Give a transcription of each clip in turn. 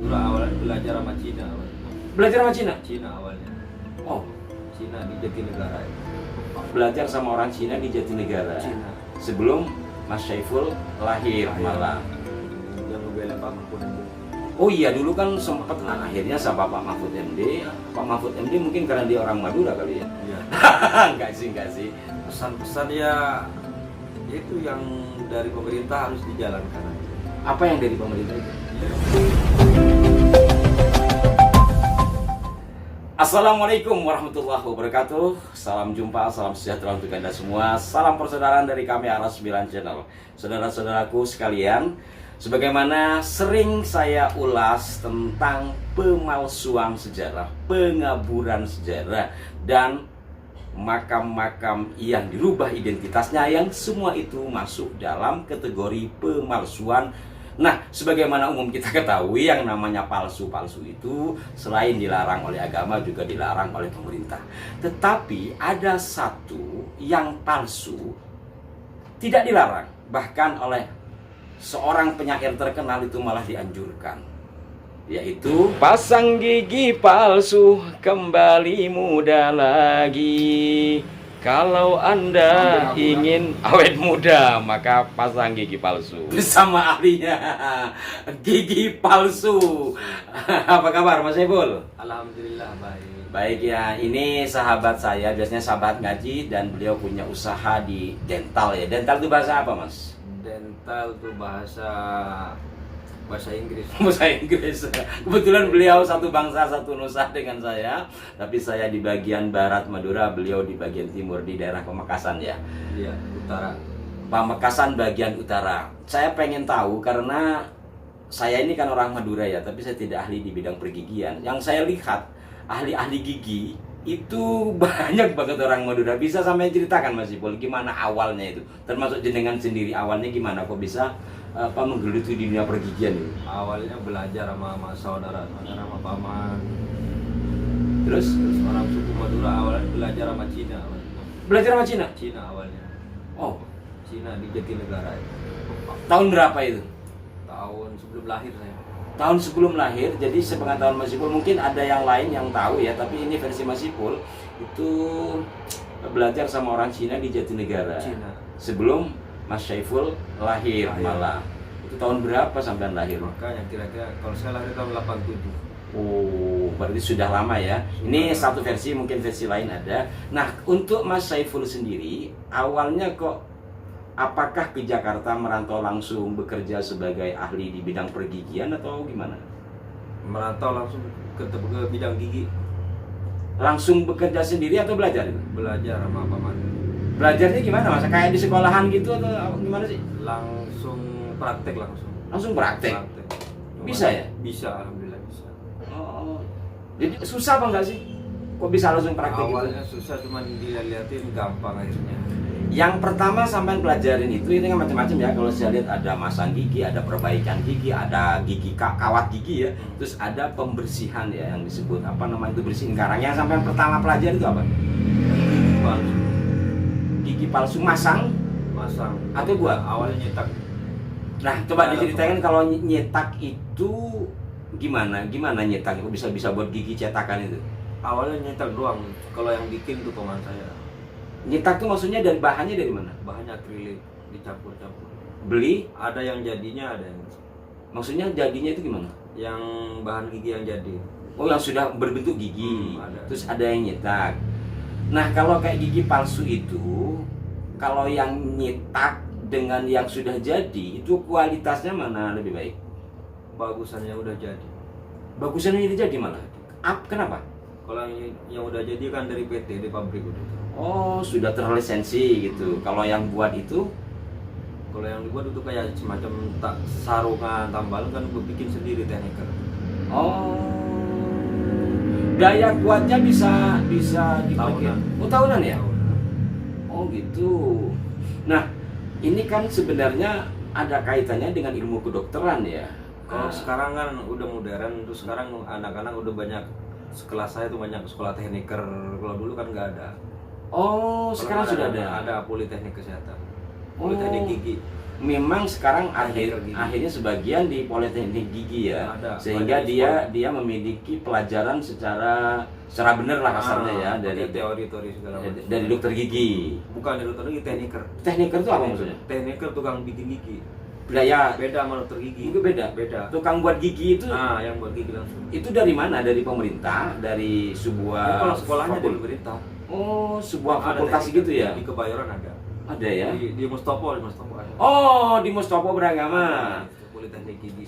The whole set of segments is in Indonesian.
Dulu awalnya belajar sama Cina awalnya. Belajar sama Cina? Cina awalnya. Oh, Cina di Jatinegara itu. belajar sama orang Cina di Jatinegara. Cina. Sebelum Mas Syaiful lahir malah. Yang ngebela Pak Mahfud MD. Oh iya, dulu kan sempat akhirnya sama Pak Mahfud MD. Pak Mahfud MD mungkin karena dia orang Madura kali ya. Iya. Enggak sih. Pesan-pesan ya itu yang dari pemerintah harus dijalankan. Apa yang dari pemerintah itu? Assalamualaikum warahmatullahi wabarakatuh. Salam jumpa, salam sejahtera untuk Anda semua. Salam persaudaraan dari kami Aras 9 Channel. Saudara-saudaraku sekalian, sebagaimana sering saya ulas tentang pemalsuan sejarah, pengaburan sejarah, dan makam-makam yang dirubah identitasnya, yang semua itu masuk dalam kategori pemalsuan. Nah, sebagaimana umum kita ketahui, yang namanya palsu-palsu itu selain dilarang oleh agama juga dilarang oleh pemerintah. Tetapi ada satu yang palsu tidak dilarang, bahkan oleh seorang penyair terkenal itu malah dianjurkan, yaitu pasang gigi palsu kembali muda lagi. Kalau Anda ingin awet muda, maka pasang gigi palsu. Bersama ahlinya gigi palsu. Apa kabar Mas Syaiful? Alhamdulillah baik. Baik ya, ini sahabat saya, biasanya sahabat ngaji, dan beliau punya usaha di dental ya. Dental itu bahasa apa Mas? Dental tuh bahasa Inggris. Bahasa Inggris. Kebetulan beliau satu bangsa satu nusa dengan saya, tapi saya di bagian barat Madura, beliau di bagian timur di daerah Pamekasan ya. Iya, utara. Pamekasan bagian utara. Saya pengen tahu karena saya ini kan orang Madura ya, tapi saya tidak ahli di bidang pergigian. Yang saya lihat ahli-ahli gigi itu banyak banget orang Madura. Bisa sampai ceritakan Mas Ipul gimana awalnya itu? Termasuk jenengan sendiri awalnya gimana kok bisa menggeluti di dunia pergigian ini? Awalnya belajar sama saudara sama paman. Terus Orang suku Madura awalnya belajar sama Cina awalnya. belajar sama Cina? Cina awalnya. Oh, Cina di Jatinegara itu. tahun berapa itu? Tahun sebelum lahir saya. Tahun sebelum lahir. Jadi sepengetahuan Mas Ipul, mungkin ada yang lain yang tahu ya, tapi ini versi Mas Ipul itu belajar sama orang Cina di Jatinegara. Cina. Sebelum Mas Syaiful lahir malah. Itu tahun berapa sampai lahir? Makanya kira-kira kalau saya lahir tahun 87. Oh, berarti sudah lama ya. Ini satu versi, mungkin versi lain ada. Nah, untuk Mas Syaiful sendiri, awalnya kok apakah ke Jakarta merantau langsung bekerja sebagai ahli di bidang pergigian atau gimana? Merantau langsung ke bidang gigi. Langsung bekerja sendiri atau belajar itu? Belajar sama paman. Belajarnya gimana Mas? Kayak di sekolahan gitu atau gimana sih? Langsung praktek langsung. Langsung praktek? Cuman Bisa ya? Bisa, alhamdulillah bisa. Oh, jadi susah apa enggak sih? Kok bisa langsung praktek Awalnya gitu? susah, cuman dilihatin gampang akhirnya. Yang pertama sampai pelajarin itu ini kan macam-macam ya. Kalau saya lihat ada masang gigi, ada perbaikan gigi, ada gigi kawat gigi ya. Terus ada pembersihan ya yang disebut apa namanya itu, bersihin karang. Yang sampai pertama pelajari itu apa? Gigi palsu. Gigi palsu masang Masang. atau buat? Awalnya nyetak. Nah, coba diceritain kalau nyetak itu gimana? Gimana nyetak? Kok bisa buat gigi cetakan itu? Awalnya nyetak doang. Kalau yang bikin tuh paman saya. Nyetak itu maksudnya dari bahannya dari mana? Bahannya akrilik dicampur-campur. Beli? Ada yang jadinya, ada yang Maksudnya jadinya itu gimana? bahan gigi yang jadi. Oh, yang sudah berbentuk gigi. Ada. Terus ada yang nyetak. Nah, kalau kayak gigi palsu itu, kalau yang nyetak dengan yang sudah jadi, itu kualitasnya mana lebih baik? Bagusannya udah jadi. Bagusan yang jadi malah. Kenapa? Kalau yang udah jadi kan dari PT, di pabrik udah. Oh, sudah terlisensi gitu. Kalau yang buat itu, Kalau yang dibuat itu kayak semacam sarungan tambal kan gue bikin sendiri tekniker. oh, daya kuatnya bisa dipakai. Tahunan. Oh, tahunan ya? Oh gitu. Nah, ini kan sebenarnya ada kaitannya dengan ilmu kedokteran ya. Kalau sekarang kan udah modern, terus sekarang anak-anak udah banyak, sekelas saya tuh banyak sekolah tekniker. Kalau dulu kan nggak ada. Oh, sekarang sudah ada. Ada politeknik kesehatan, Oh. politeknik gigi. memang sekarang Tekniker gigi. akhirnya sebagian di Politeknik Gigi ya, Ada, sehingga banyak dia memiliki pelajaran secara benar lah kasarnya ya, dari teori-teori segala macam. dari dokter gigi. Bukan dari dokter gigi, tekniker. Tekniker itu apa maksudnya? Tekniker tukang bikin gigi. Ya, Beda sama dokter gigi. itu beda. Beda. Tukang buat gigi itu Yang buat gigi langsung. itu dari mana? Dari pemerintah, dari sebuah Ya, kalau sekolahnya dari pemerintah. Oh, sebuah Ada fakultas tekniker. gitu ya? Di Kebayoran ada. Ada ya? Di Mustopo ada. Oh, di Mustopo Beragama. Politeknik Gigi.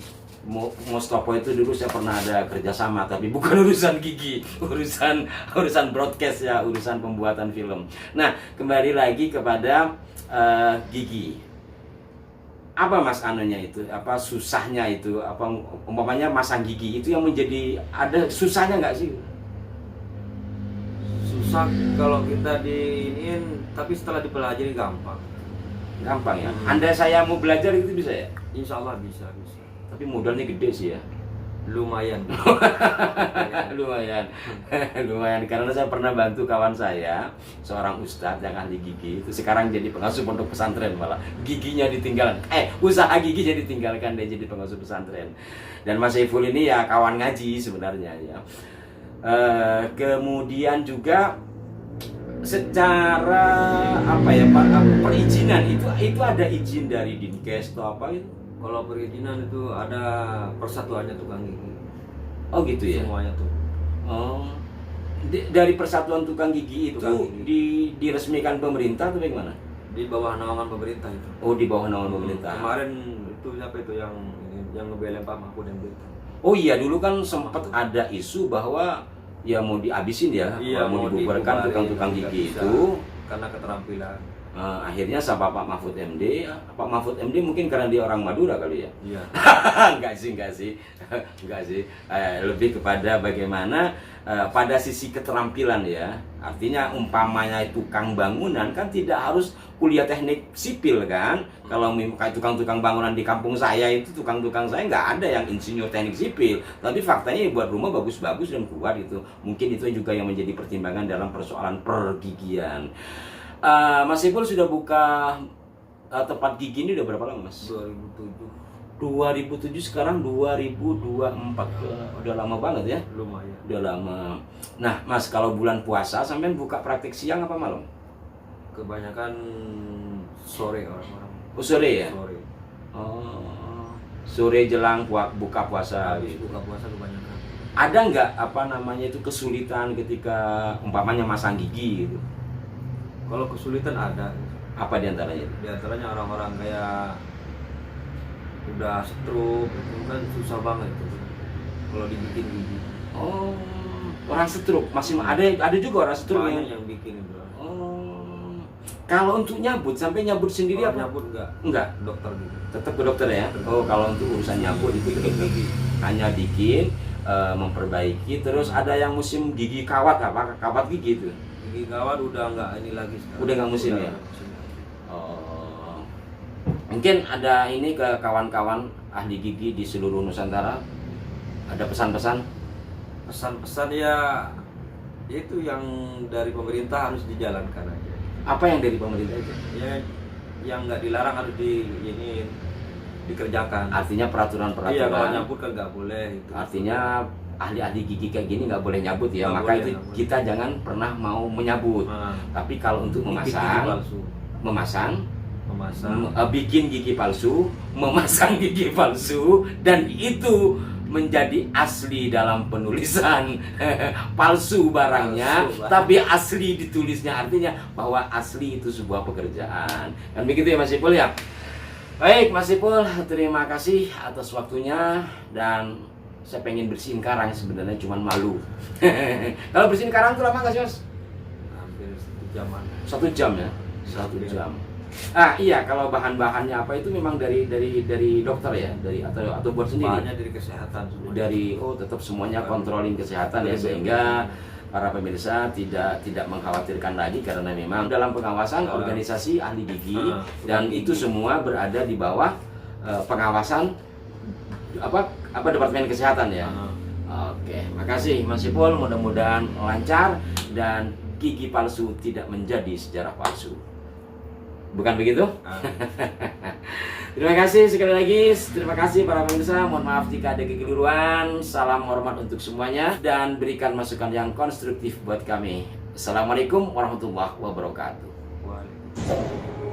Mustopo itu dulu saya pernah ada kerjasama, tapi bukan urusan gigi, urusan broadcast ya, urusan pembuatan film. Nah, kembali lagi kepada gigi. Apa mas anunya itu? Apa susahnya itu? Apa umpamanya masang gigi itu yang menjadi ada susahnya nggak sih? Susah kalau kita diinin, tapi setelah dipelajari gampang. Gampang ya. Andai saya mau belajar itu bisa ya? Insya Allah bisa. Tapi modalnya gede sih ya. Lumayan. Lumayan. Lumayan karena saya pernah bantu kawan saya, seorang ustadz yang ahli gigi itu sekarang jadi pengasuh pondok pesantren, malah giginya ditinggalkan. Usaha giginya ditinggalkan, dia jadi pengasuh pesantren. Dan Mas Saiful ini ya kawan ngaji sebenarnya ya. Kemudian juga secara apa ya Pak, perizinan itu ada izin dari Dinkes atau apa itu? Kalau perizinan itu ada persatuannya tukang gigi. Oh gitu ya. Semuanya tuh. Oh. Dari Persatuan Tukang Gigi itu Tukang gigi. diresmikan pemerintah atau bagaimana? Di bawah naungan pemerintah itu. Oh, di bawah naungan pemerintah. Kemarin itu siapa itu yang ngebeleng Pak Mahfud MD itu. Oh iya, dulu kan sempat ada isu bahwa ya mau dihabisin ya, mau dibubarkan tukang-tukang gigi bisa, itu karena keterampilan. Akhirnya sama Pak Mahfud MD. Pak Mahfud MD mungkin karena dia orang Madura kali ya. Iya. enggak sih. Lebih kepada bagaimana pada sisi keterampilan ya. Artinya umpamanya tukang bangunan kan tidak harus kuliah teknik sipil kan. Kalau kayak tukang-tukang bangunan di kampung saya itu, tukang-tukang saya nggak ada yang insinyur teknik sipil. Tapi faktanya buat rumah bagus-bagus dan kuat itu. Mungkin itu juga yang menjadi pertimbangan dalam persoalan pergigian. Mas Saiful sudah buka tempat gigi ini udah berapa lama Mas? 2007 sekarang 2024. Udah lama banget ya? Lumayan. Udah lama. Nah Mas, kalau bulan puasa sampean buka praktik siang apa malam? Kebanyakan sore orang-orang. Oh sore ya? Sore. Oh, sore jelang buka puasa Habis gitu. buka puasa kebanyakan. Ada nggak apa namanya itu kesulitan ketika umpamanya masang gigi gitu? Kalau kesulitan ada. Apa diantaranya? Di antaranya orang-orang kayak udah stroke itu kan susah banget itu kalau dibikin gigi. Oh, orang stroke masih ada juga orang stroke Banyak yang bikin itu. Oh, kalau untuk nyabut sampai nyabut sendiri Kalau apa? nyabut Enggak. dokter gitu. Tetap ke dokter ya. Oh, kalau untuk urusan nyabut itu ke dokter. Hanya bikin, memperbaiki. Terus ada yang musim gigi kawat apa? Kawat gigi itu. Gigi kawat udah nggak ini lagi sekarang. Udah nggak musim ya? nggak musim lagi. Oh, mungkin ada ini ke kawan-kawan ahli gigi di seluruh Nusantara. Ada pesan-pesan? Pesan-pesan ya itu yang dari pemerintah harus dijalankan aja. Apa yang dari pemerintah itu? Ya yang nggak dilarang harus dikerjakan. Artinya peraturan-peraturan. Iya, kalau nyabut kan nggak boleh itu. Artinya ahli-ahli gigi kayak gini nggak boleh nyabut ya. Nggak Maka boleh, itu nggak boleh. kita jangan pernah mau menyabut. Tapi kalau untuk Bikin gigi memasang, palsu. Memasang. bikin gigi palsu, memasang gigi palsu, dan itu menjadi asli dalam penulisan palsu barangnya, Palsu, tapi asli ditulisnya, artinya bahwa asli itu sebuah pekerjaan. Kan begitu ya Mas Saiful ya? Baik Mas Saiful, terima kasih atas waktunya, dan saya pengen bersihin karang sebenarnya, cuman malu. Kalau bersihin karang itu lama nggak sih Mas? Hampir 1 jaman. 1 jam ya? 1 jam. Iya, kalau bahan-bahannya apa itu memang dari dokter ya, atau buat sendiri. Bahannya dari kesehatan semua. Tetap semuanya controlling kesehatan ya, sehingga para pemirsa tidak mengkhawatirkan lagi, karena memang dalam pengawasan organisasi ahli gigi, dan itu semua berada di bawah pengawasan Departemen Kesehatan ya. Oke, makasih Mas Saiful, mudah-mudahan lancar dan gigi palsu tidak menjadi sejarah palsu. Bukan begitu? Ah. Terima kasih sekali lagi. Terima kasih para pemirsa. Mohon maaf jika ada kekeliruan. Salam hormat untuk semuanya dan berikan masukan yang konstruktif buat kami. Assalamualaikum warahmatullahi wabarakatuh. Waalaikumsalam.